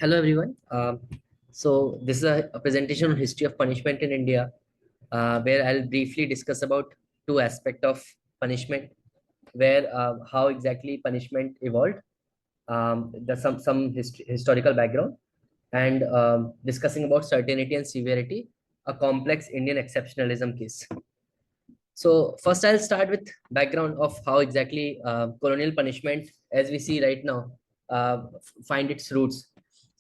Hello everyone. So this is a presentation on history of punishment in India, where I'll briefly discuss about two aspects of punishment, where how exactly punishment evolved, the historical background, and discussing about certainty and severity, a complex Indian exceptionalism case. So first, I'll start with background of how exactly colonial punishment, as we see right now, find its roots.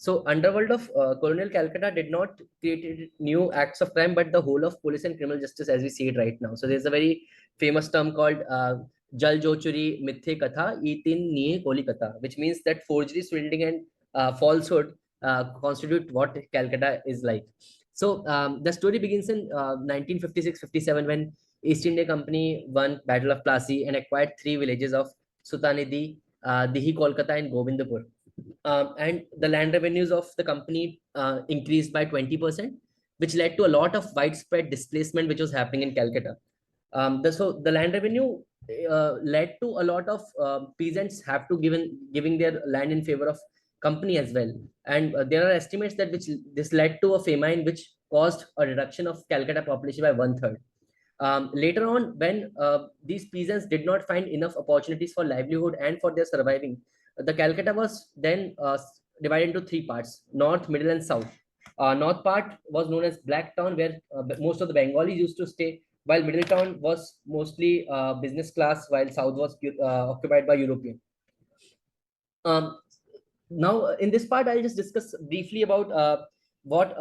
So underworld of colonial Calcutta did not create new acts of crime, but the whole of police and criminal justice as we see it right now. So there's a very famous term called Jal Jochuri Mithe Katha Itin Niye Koli Katha, which means that forgery, swindling, and falsehood constitute what Calcutta is like. So the story begins in 1956-57 when East India Company won Battle of Plassey and acquired three villages of Sutanidi, Dihi, Kolkata, and Govindapur. And the land revenues of the company increased by 20%, which led to a lot of widespread displacement, which was happening in Calcutta. So the land revenue led to a lot of peasants have to giving their land in favor of company as well. And there are estimates that this led to a famine which caused a reduction of Calcutta population by one third. Later on, when these peasants did not find enough opportunities for livelihood and for their surviving, the Calcutta was then divided into three parts: north, middle, and south. North part was known as Black Town, where most of the Bengalis used to stay, while middle town was mostly business class, while south was occupied by European. Um, Now, in this part, I'll just discuss briefly about what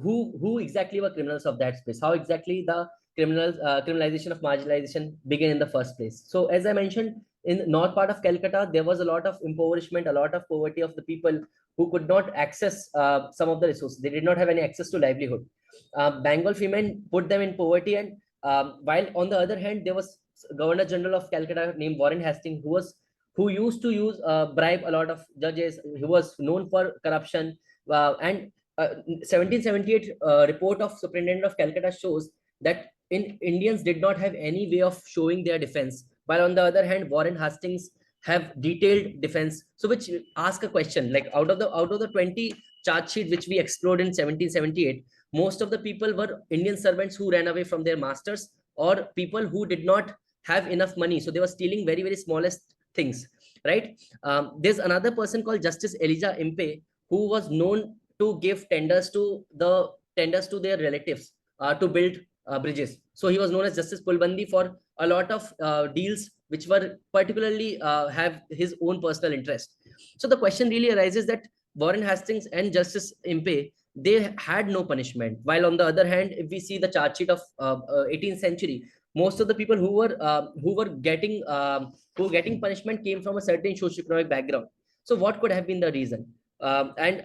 who exactly were criminals of that space, how exactly the criminalization of marginalization began in the first place. So, as I mentioned, in north part of Calcutta, there was a lot of impoverishment, a lot of poverty of the people who could not access some of the resources. They did not have any access to livelihood. Bengal famine put them in poverty, and while on the other hand, there was Governor General of Calcutta named Warren Hastings, who used to use bribe a lot of judges. He was known for corruption. And 1778 report of Superintendent of Calcutta shows that Indians did not have any way of showing their defense, while on the other hand, Warren Hastings have detailed defense. So which ask a question like out of the 20 charge sheet which we explored in 1778, most of the people were Indian servants who ran away from their masters or people who did not have enough money, so they were stealing very very smallest things, right? There's another person called Justice Elijah Impe who was known to give tenders to their relatives to build bridges. So he was known as Justice Pulbandi for a lot of deals which were particularly have his own personal interest. So the question really arises that Warren Hastings and Justice Impe, they had no punishment, while on the other hand, if we see the charge sheet of 18th century, most of the people who were getting punishment came from a certain socioeconomic background. So what could have been the reason? And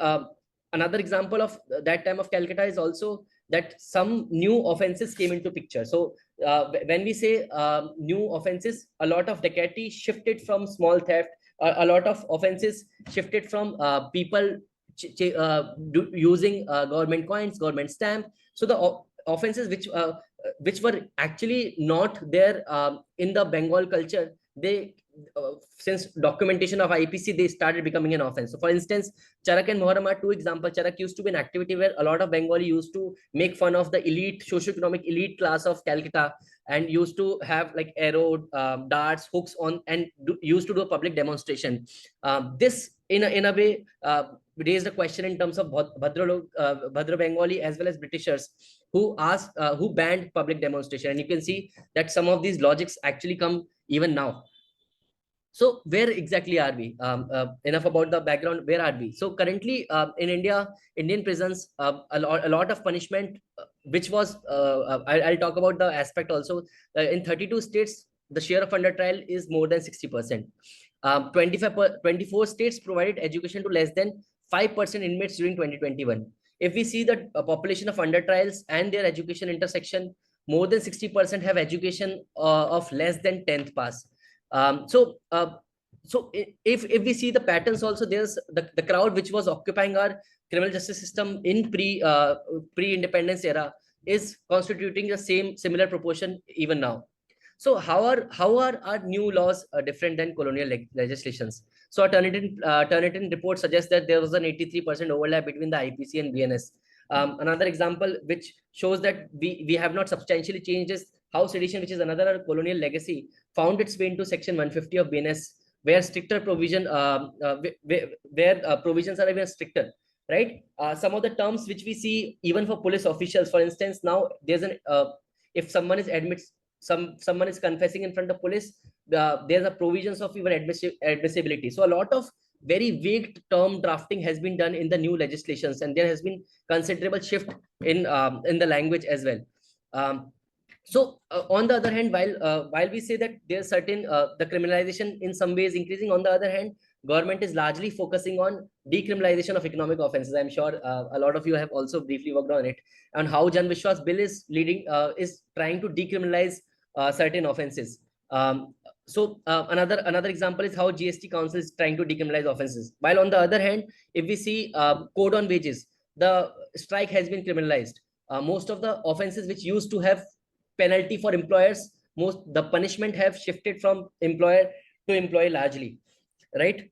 Another example of that time of Calcutta is also that some new offenses came into picture. So when we say new offenses, a lot of dacoity shifted from small theft. A lot of offenses shifted from people using government coins, government stamp. So the offenses which were actually not there in the Bengal culture, they since documentation of IPC, they started becoming an offense. So for instance, Charak and Muharram are two examples. Charak used to be an activity where a lot of Bengali used to make fun of the elite, socioeconomic elite class of Calcutta, and used to have like arrow, darts, hooks on, and used to do a public demonstration. This in a way raised a question in terms of Bhadra Bengali as well as Britishers who banned public demonstration. And you can see that some of these logics actually come even now. So where exactly are we? Enough about the background. Where are we? So currently in India, Indian prisons, a lot of punishment, which was, I'll talk about the aspect also. In 32 states, the share of under trial is more than 60%. 24 states provided education to less than 5% inmates during 2021. If we see the population of under trials and their education intersection, more than 60% have education of less than 10th pass. So if we see the patterns also, there's the crowd which was occupying our criminal justice system in pre-independence era is constituting the similar proportion even now. So how are our new laws different than colonial legislations? So a Turnitin report suggests that there was an 83% overlap between the IPC and BNS. Another example which shows that we have not substantially changed is how sedition, which is another colonial legacy, found its way into Section 150 of BNS, where stricter provision, where provisions are even stricter, right? Some of the terms which we see even for police officials, for instance, now there's an if someone is admits someone is confessing in front of police, there's a provisions of even admissibility. So a lot of very vague term drafting has been done in the new legislations, and there has been considerable shift in the language as well. On the other hand, while we say that there's certain the criminalization in some ways increasing, on the other hand, government is largely focusing on decriminalization of economic offenses. I'm sure a lot of you have also briefly worked on it, and how Jan Vishwas bill is trying to decriminalize certain offenses. Another example is how GST Council is trying to decriminalize offenses. While on the other hand, if we see code on wages, the strike has been criminalized. Most of the offenses which used to have penalty for employers, most the punishment have shifted from employer to employee largely, right?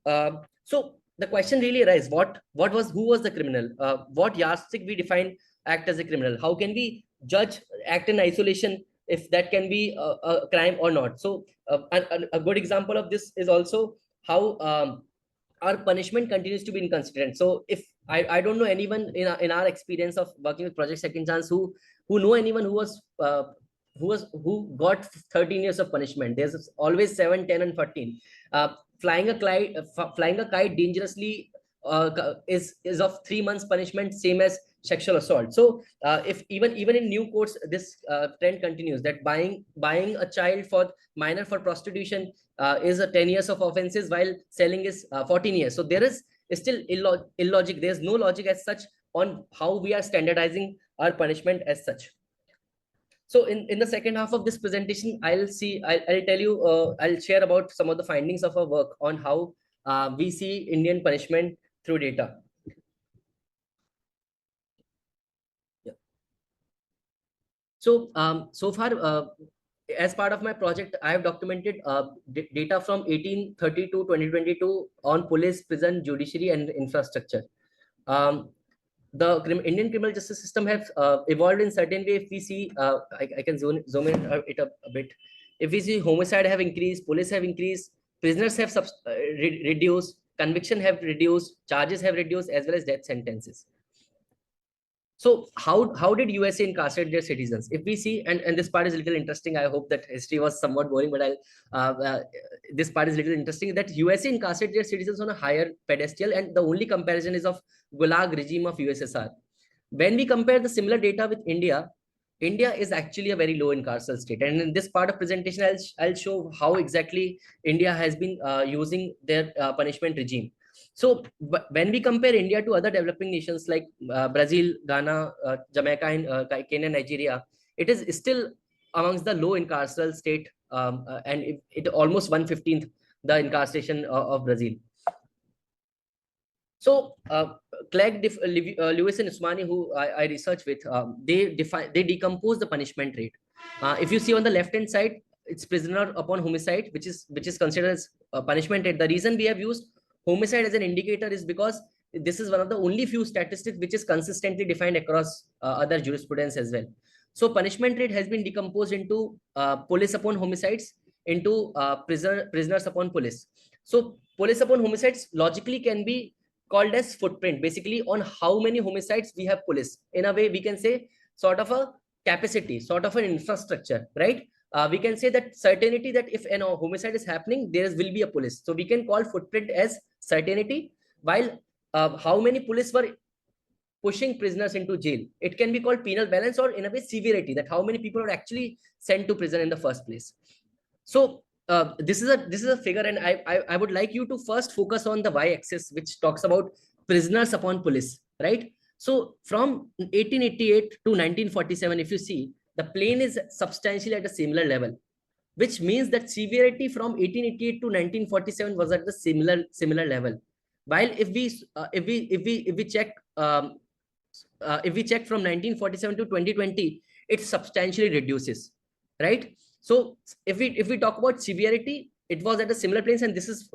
So the question really arises: who was the criminal? What yardstick we define act as a criminal? How can we judge act in isolation if that can be a crime or not? So a good example of this is also how our punishment continues to be inconsistent. So if I don't know anyone in our experience of working with Project Second Chance who know anyone who got 13 years of punishment. There's always 7, 10, and 14. Flying a kite dangerously is of 3 months punishment, same as sexual assault. So if even in new courts this trend continues, that buying a child for minor for prostitution is a 10 years of offenses, while selling is 14 years. So there is still illogic. There's no logic as such on how we are standardizing our punishment as such. So in the second half of this presentation, I'll tell you, I'll share about some of the findings of our work on how we see Indian punishment through data. Yeah. So so far, as part of my project, I have documented data from 1830 to 2022 on police, prison, judiciary, and infrastructure. The Indian criminal justice system has evolved in certain way. If we see, I can zoom in it up a bit. If we see, homicide have increased, police have increased, prisoners have reduced, conviction have reduced, charges have reduced, as well as death sentences. So how did USA incarcerate their citizens? If we see, and this part is a little interesting. I hope that history was somewhat boring, but this part is a little interesting, that USA incarcerated their citizens on a higher pedestal, and the only comparison is of Gulag regime of USSR. When we compare the similar data with India, India is actually a very low incarceral state. And in this part of presentation, I'll show how exactly India has been using their punishment regime. So when we compare India to other developing nations like Brazil, Ghana, Jamaica, and Kenya, Nigeria, it is still amongst the low incarceral state, and it almost 1/15 the incarceration of Brazil. So Clegg, Lewis, and Usmani, who I research with, they decompose the punishment rate. If you see on the left hand side, it's prisoner upon homicide, which is considered as a punishment rate. The reason we have used homicide as an indicator is because this is one of the only few statistics which is consistently defined across other jurisprudence as well. So punishment rate has been decomposed into police upon homicides, into prisoners upon police. So police upon homicides logically can be called as footprint, basically on how many homicides we have police. In a way, we can say sort of a capacity, sort of an infrastructure, right? We can say that certainty that if an homicide is happening, there will be a police. So we can call footprint as certainty, while how many police were pushing prisoners into jail, it can be called penal balance, or in a way severity, that how many people are actually sent to prison in the first place. So this is a figure, and I would like you to first focus on the y-axis, which talks about prisoners upon police, right? So from 1888 to 1947, if you see, the plane is substantially at a similar level, which means that severity from 1888 to 1947 was at the similar level. While if we check from 1947 to 2020, it substantially reduces, right? So if we talk about severity, it was at a similar place, and this is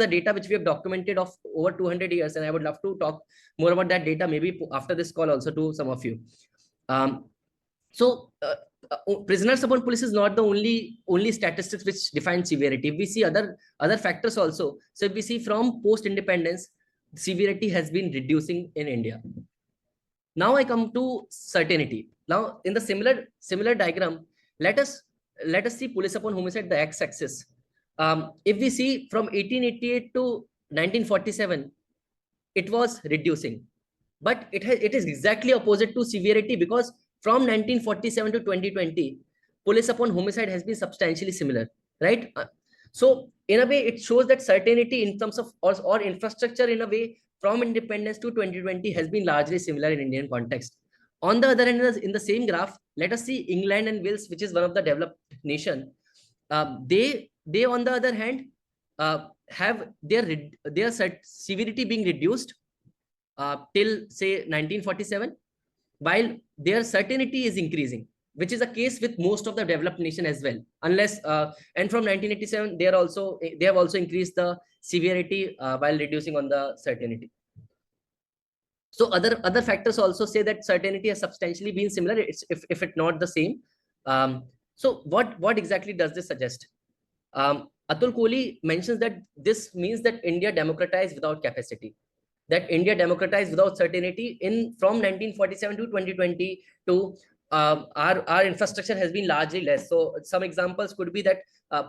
the data which we have documented of over 200 years, and I would love to talk more about that data maybe after this call also to some of you. Um, so prisoners upon police is not the only statistics which define severity. We see other factors also. So if we see from post independence, severity has been reducing in India. Now I come to certainty. Now in the similar diagram, let us see police upon homicide, the x-axis. If we see from 1888 to 1947, it was reducing, but it is exactly opposite to severity, because from 1947 to 2020, police upon homicide has been substantially similar, right? So in a way, it shows that certainty in terms of or infrastructure in a way from independence to 2020 has been largely similar in Indian context. On the other hand, in the same graph, let us see England and Wales, which is one of the developed nation. They on the other hand have their severity being reduced till say 1947, while their certainty is increasing, which is a case with most of the developed nation as well. Unless and from 1987, they have also increased the severity while reducing on the certainty. So other factors also say that certainty has substantially been similar, if it not the same. So what exactly does this suggest? Atul Kohli mentions that this means that India democratized without capacity, that India democratized without certainty in from 1947 to 2020 to our infrastructure has been largely less. So some examples could be that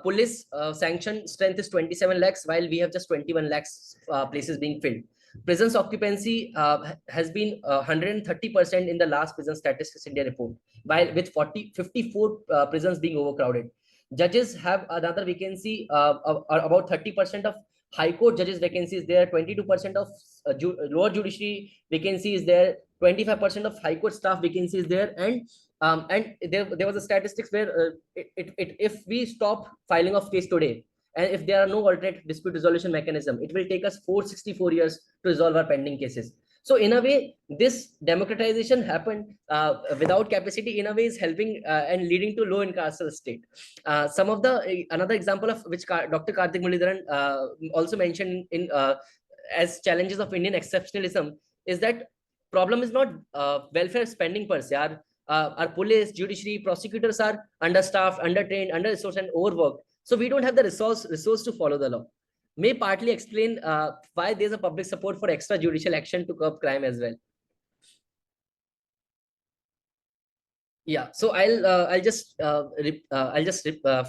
police sanction strength is 27 lakhs, while we have just 21 lakhs places being filled. Prisons occupancy has been 130% in the last prison statistics India report, while with 54 prisons being overcrowded. Judges have another vacancy, about 30% of high court judges vacancy is there, 22% of lower judiciary vacancy is there, 25% of high court staff vacancy is there, and there was a statistics where if we stop filing of case today, and if there are no alternate dispute resolution mechanism, it will take us 464 years to resolve our pending cases. So in a way, this democratization happened without capacity, in a way is helping and leading to low incarceral state. Some of the another example of which Dr. Karthik Muralidharan also mentioned in as challenges of Indian exceptionalism is that problem is not welfare spending per se. Our police, judiciary, prosecutors are understaffed, undertrained, under-resourced, and overworked. So we don't have the resource to follow the law. May partly explain why there's a public support for extrajudicial action to curb crime as well. Yeah, so I'll just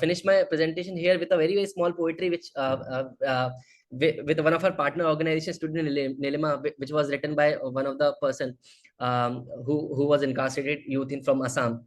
finish my presentation here with a very small poetry which with one of our partner organizations, Student Nilima, which was written by one of the person who was incarcerated youth from Assam.